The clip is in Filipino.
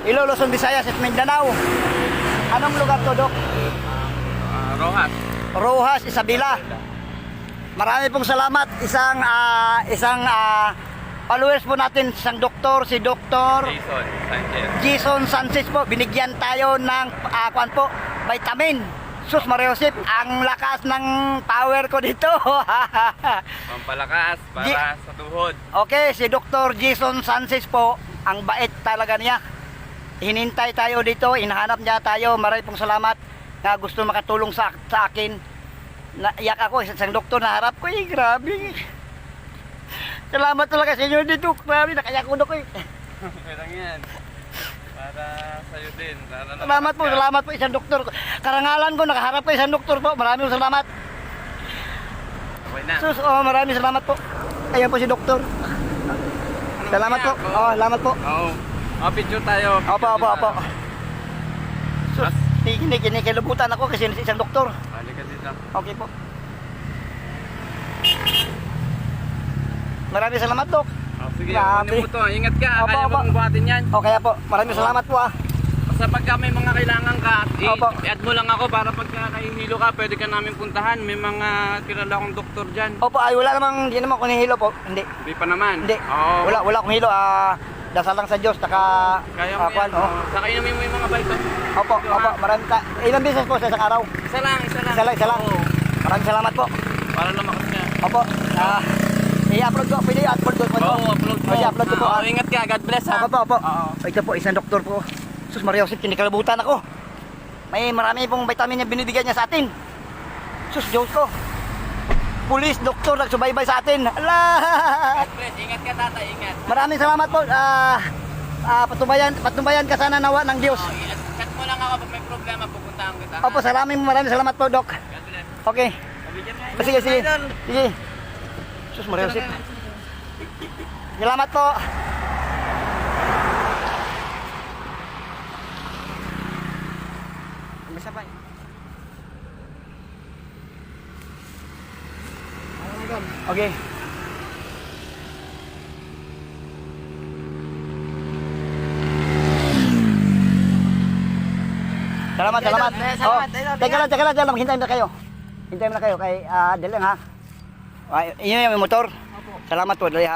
Luzon, Visayas at Mindanao. Anong lugar to, Dok? Rojas. Rojas, Isabela. Marami pong salamat. Isang followers po natin, isang doktor, si Dr. Jason Sanchez po. Binigyan tayo ng kuwan po, vitamin. Sus Maria Josep, ang lakas ng power ko dito. Pampalakas para sa tuhod. Okay, si Dr. Jason Sanchez po, ang bait talaga niya. Hinintay tayo dito, hinahanap niya tayo. Marami pong salamat na gusto makatulong sa akin. Naiyak ako, isang doktor na harap ko. Grabe. Salamat talaga sa inyo dito. Grabe, nakayak ko, Dok. Kailang yan. Para sa'yo din. Salamat po isang doktor. Karangalan ko, nakaharap ko isang doktor po. Maraming salamat. Okay na. Sus, maraming salamat po. Ayan po si doktor. Salamat po. Salamat po. Oo. Picture tayo. Opo. Sus, kinikilubutan ako kasi isang doktor. Halika dito. Okay po. Maraming salamat, Dok. Sige, Grabe. kunin mo to. Ingat ka. Opo, Kaya opo. mong buhatin yan. Okay po. Maraming salamat po Basta pagka may mga kailangan ka, Opo. i-add mo lang ako para pagka nahihilo ka, pwede ka namin puntahan. May mga kilala akong doktor dyan. Opo, wala namang, hindi naman ako nahihilo po. Hindi. Hindi pa naman. Hindi. Oo. Wala akong hilo. Dasal lang sa Diyos. Kaya mo yan. Saka inumin mo yung mga vitamin. Opo. Maraming ilang beses po sa isang araw? Isa lang. Isa lang. Oo. Maraming salamat po. Para lumakas ka. Opo. I-upload ko. Pwede i-upload ko po. Oo, upload mo. I-upload ko po. Ingat ka. God bless ha. Opo. Oo. Ito po, isang doktor po. Sus Maria Josep, kinikalabutan ako. Marami pong vitamin niya binibigyan niya sa atin. Sus, Diyos ko. Pulis, doktor, nagsubaybay sa atin. Ala! God bless. Ingat ka tata. Ingat. Maraming salamat po. Patnubayan ka sana nawa ng Diyos. Chat mo lang ako pag may problema. Pupuntahan kita. Opo, maraming salamat po, Dok. God bless. Okay. Sige. Sus Maria Josep. Salamat po. Masabay. Okay. Salamat. Teka lang, hintayin na kayo. Hintayin na kayo kay dali lang ha. Inyo yung motor. Salamat po, dali ha.